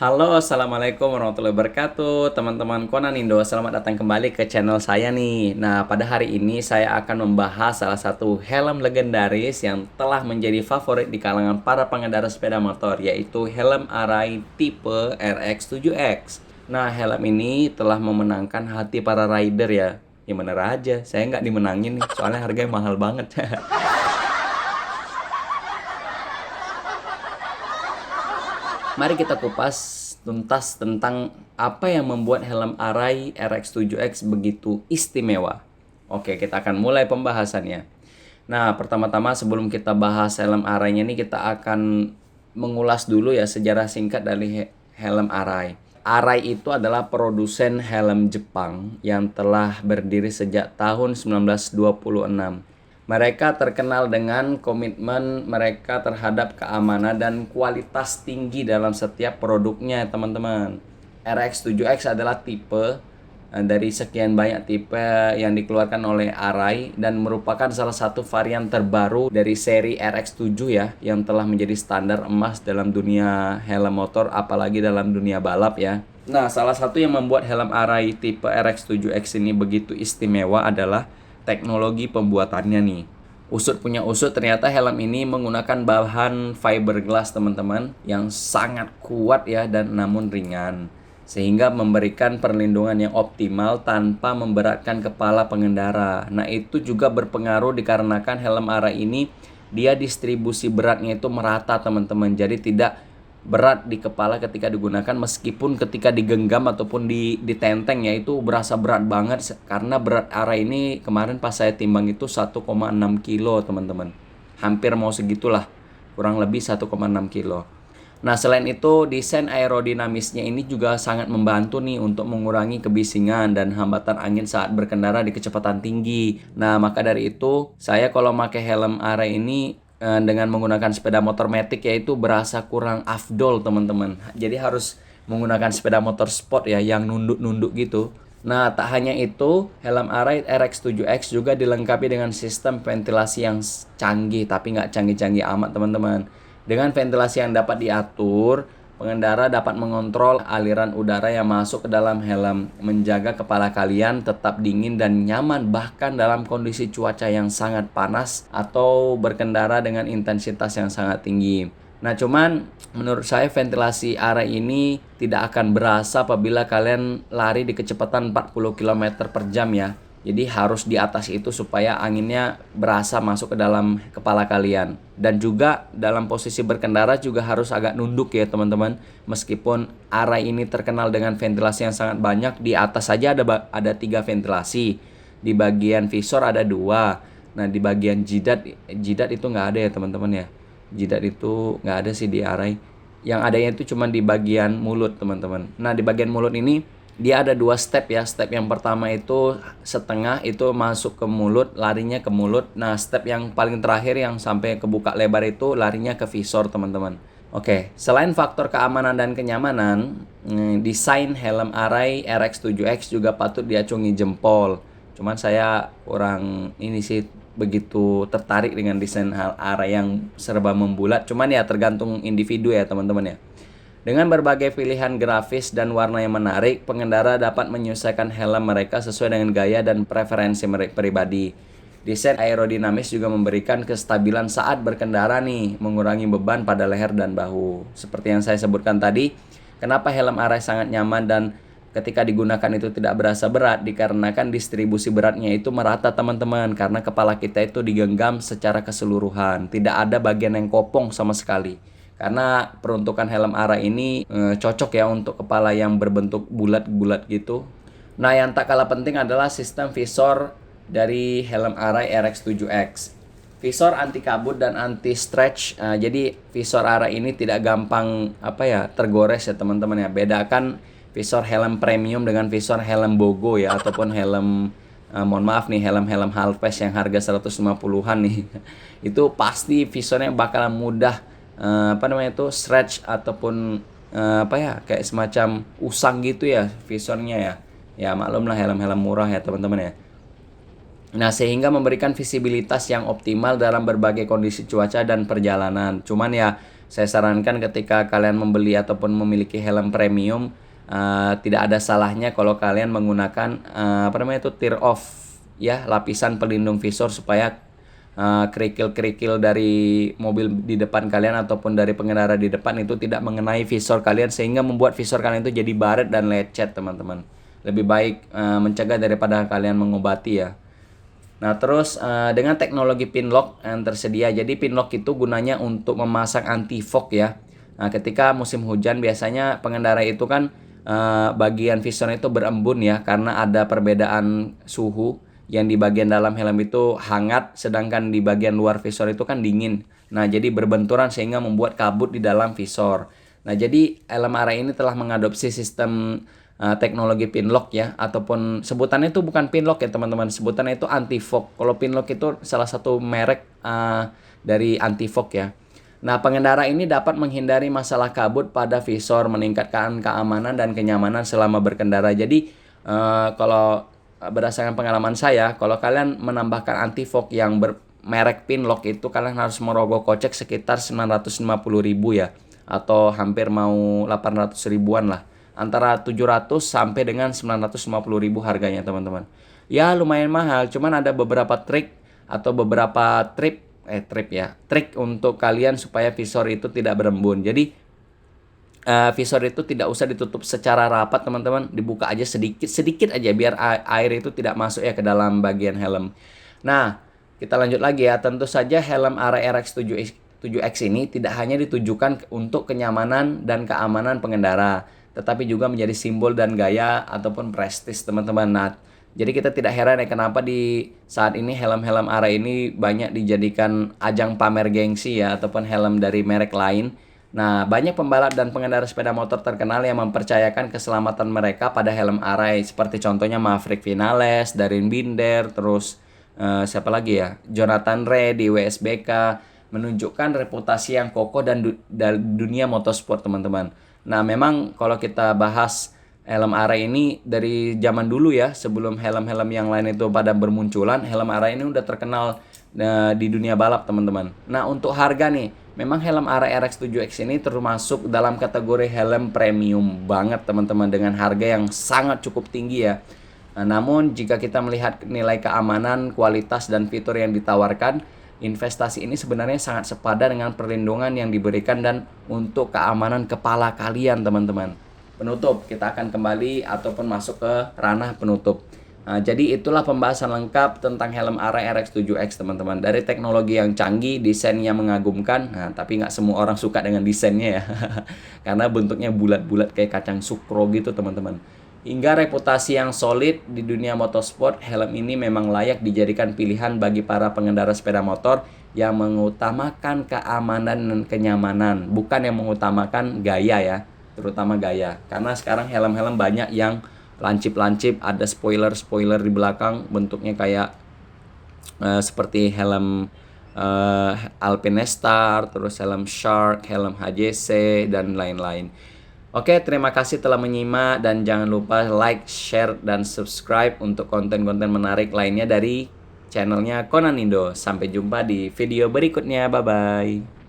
Halo, assalamualaikum warahmatullahi wabarakatuh, teman-teman Konan Indo. Selamat datang kembali ke channel saya nih. Nah, pada hari ini saya akan membahas salah satu helm legendaris yang telah menjadi favorit di kalangan para pengendara sepeda motor, yaitu helm Arai tipe RX7X. Nah, helm ini telah memenangkan hati para rider ya. Ya bener aja, saya nggak dimenangin nih, soalnya harganya mahal banget. Mari kita kupas tuntas tentang apa yang membuat helm Arai RX7X begitu istimewa. Oke, kita akan mulai pembahasannya. Nah, pertama-tama sebelum kita bahas helm Arai-nya ini, kita akan mengulas dulu ya sejarah singkat dari helm Arai. Arai itu adalah produsen helm Jepang yang telah berdiri sejak tahun 1926. Mereka terkenal dengan komitmen mereka terhadap keamanan dan kualitas tinggi dalam setiap produknya, teman-teman. RX7X adalah tipe dari sekian banyak tipe yang dikeluarkan oleh Arai dan merupakan salah satu varian terbaru dari seri RX7 ya, yang telah menjadi standar emas dalam dunia helm motor, apalagi dalam dunia balap ya. Nah, salah satu yang membuat helm Arai tipe RX7X ini begitu istimewa adalah teknologi pembuatannya nih. Usut punya usut, ternyata helm ini menggunakan bahan fiberglass, teman-teman, yang sangat kuat ya dan namun ringan, sehingga memberikan perlindungan yang optimal tanpa memberatkan kepala pengendara. Nah, itu juga berpengaruh dikarenakan helm Arai ini dia distribusi beratnya itu merata, teman-teman. Jadi tidak berat di kepala ketika digunakan, meskipun ketika digenggam ataupun ditenteng ya itu berasa berat banget, karena berat Arai ini kemarin pas saya timbang itu 1,6 kilo, teman-teman. Hampir mau segitulah, kurang lebih 1,6 kilo. Nah, selain itu desain aerodinamisnya ini juga sangat membantu nih untuk mengurangi kebisingan dan hambatan angin saat berkendara di kecepatan tinggi. Nah, maka dari itu saya kalau pakai helm Arai ini dengan menggunakan sepeda motor matic yaitu berasa kurang afdol, teman-teman. Jadi harus menggunakan sepeda motor sport ya yang nunduk-nunduk gitu. Nah, tak hanya itu, helm Arai RX7X juga dilengkapi dengan sistem ventilasi yang canggih, tapi nggak canggih-canggih amat, teman-teman. Dengan ventilasi yang dapat diatur, pengendara dapat mengontrol aliran udara yang masuk ke dalam helm, menjaga kepala kalian tetap dingin dan nyaman bahkan dalam kondisi cuaca yang sangat panas atau berkendara dengan intensitas yang sangat tinggi. Nah, cuman menurut saya ventilasi Arai ini tidak akan berasa apabila kalian lari di kecepatan 40 km per jam ya. Jadi harus di atas itu supaya anginnya berasa masuk ke dalam kepala kalian. Dan juga dalam posisi berkendara juga harus agak nunduk ya, teman-teman. Meskipun Arai ini terkenal dengan ventilasi yang sangat banyak, di atas saja ada 3 ventilasi. Di bagian visor ada 2. Nah, di bagian jidat itu nggak ada ya, teman-teman ya. Jidat itu nggak ada sih di Arai. Yang adanya itu cuma di bagian mulut, teman-teman. Nah, di bagian mulut ini dia ada 2 step ya. Step yang pertama itu setengah, itu masuk ke mulut, larinya ke mulut. Nah, step yang paling terakhir yang sampai kebuka lebar itu larinya ke visor, teman-teman. Oke, selain faktor keamanan dan kenyamanan, desain helm Arai RX7X juga patut diacungi jempol. Cuman saya kurang ini sih begitu tertarik dengan desain Arai yang serba membulat. Cuman ya tergantung individu ya, teman-teman ya. Dengan berbagai pilihan grafis dan warna yang menarik, pengendara dapat menyesuaikan helm mereka sesuai dengan gaya dan preferensi mereka pribadi. Desain aerodinamis juga memberikan kestabilan saat berkendara nih, mengurangi beban pada leher dan bahu. Seperti yang saya sebutkan tadi, kenapa helm Arai sangat nyaman dan ketika digunakan itu tidak berasa berat, dikarenakan distribusi beratnya itu merata, teman-teman, karena kepala kita itu digenggam secara keseluruhan, tidak ada bagian yang kopong sama sekali. Karena peruntukan helm Arai ini cocok ya untuk kepala yang berbentuk bulat-bulat gitu. Nah, yang tak kalah penting adalah sistem visor dari helm Arai RX7X. Visor anti kabut dan anti stretch. Jadi visor Arai ini tidak gampang tergores ya, teman-teman ya. Bedakan visor helm premium dengan visor helm bogo ya, ataupun helm mohon maaf nih, helm-helm halves yang harga 150-an nih. Itu pasti visornya bakalan mudah stretch ataupun kayak semacam usang gitu ya visornya ya. Ya maklum lah, helm-helm murah ya, teman-teman ya. Nah, sehingga memberikan visibilitas yang optimal dalam berbagai kondisi cuaca dan perjalanan. Cuman ya saya sarankan ketika kalian membeli ataupun memiliki helm premium, tidak ada salahnya kalau kalian menggunakan tear off ya, lapisan pelindung visor, supaya kerikil-kerikil dari mobil di depan kalian ataupun dari pengendara di depan itu tidak mengenai visor kalian, sehingga membuat visor kalian itu jadi baret dan lecet, teman-teman. Lebih baik mencegah daripada kalian mengobati ya. Nah, terus dengan teknologi pin lock yang tersedia, jadi pin lock itu gunanya untuk memasang anti fog ya. Nah, ketika musim hujan biasanya pengendara itu kan bagian visor itu berembun ya, karena ada perbedaan suhu, yang di bagian dalam helm itu hangat, sedangkan di bagian luar visor itu kan dingin. Nah, jadi berbenturan sehingga membuat kabut di dalam visor. Nah, jadi helm Arai ini telah mengadopsi sistem teknologi pin lock ya, ataupun sebutannya itu bukan pin lock ya teman-teman, sebutannya itu anti fog. Kalau pin lock itu salah satu merek dari anti fog ya. Nah, pengendara ini dapat menghindari masalah kabut pada visor, meningkatkan keamanan dan kenyamanan selama berkendara. Jadi kalau berdasarkan pengalaman saya, kalau kalian menambahkan anti fog yang bermerek pin lock itu, kalian harus merogoh kocek sekitar 950.000 ya, atau hampir mau 800 ribuan lah, antara 700 sampai dengan 950.000 harganya teman-teman. Ya lumayan mahal, cuman ada beberapa trik atau beberapa trik untuk kalian supaya visor itu tidak berembun. Jadi visor itu tidak usah ditutup secara rapat teman-teman, dibuka aja sedikit aja biar air itu tidak masuk ya ke dalam bagian helm. Nah, kita lanjut lagi ya. Tentu saja helm Arai RX7X ini tidak hanya ditujukan untuk kenyamanan dan keamanan pengendara, tetapi juga menjadi simbol dan gaya ataupun prestis teman-teman. Nah, jadi kita tidak heran ya kenapa di saat ini helm-helm Arai ini banyak dijadikan ajang pamer gengsi ya, ataupun helm dari merek lain. Nah, banyak pembalap dan pengendara sepeda motor terkenal yang mempercayakan keselamatan mereka pada helm Arai, seperti contohnya Maverick Vinales, Darren Binder, terus siapa lagi ya, Jonathan Rea di WSBK, menunjukkan reputasi yang kokoh dan dunia motorsport teman-teman. Nah, memang kalau kita bahas helm Arai ini dari zaman dulu ya, sebelum helm-helm yang lain itu pada bermunculan, helm Arai ini udah terkenal di dunia balap teman-teman. Nah, untuk harga nih, memang helm Arai RX7X ini termasuk dalam kategori helm premium banget teman-teman, dengan harga yang sangat cukup tinggi ya. Nah, namun jika kita melihat nilai keamanan, kualitas dan fitur yang ditawarkan, investasi ini sebenarnya sangat sepadan dengan perlindungan yang diberikan dan untuk keamanan kepala kalian teman-teman. Penutup, kita akan kembali ataupun masuk ke ranah penutup. Nah, jadi itulah pembahasan lengkap tentang helm Arai RX7X teman-teman. Dari teknologi yang canggih, desainnya mengagumkan, nah, tapi nggak semua orang suka dengan desainnya ya. Karena bentuknya bulat-bulat kayak kacang sukro gitu teman-teman. Hingga reputasi yang solid di dunia motorsport, helm ini memang layak dijadikan pilihan bagi para pengendara sepeda motor yang mengutamakan keamanan dan kenyamanan, bukan yang mengutamakan gaya ya, terutama gaya. Karena sekarang helm-helm banyak yang lancip-lancip, ada spoiler di belakang, bentuknya kayak seperti helm Alpine Star, terus helm Shark, helm HJC, dan lain-lain. Oke, terima kasih telah menyimak dan jangan lupa like, share, dan subscribe untuk konten-konten menarik lainnya dari channelnya Conan Indo. Sampai jumpa di video berikutnya, bye-bye.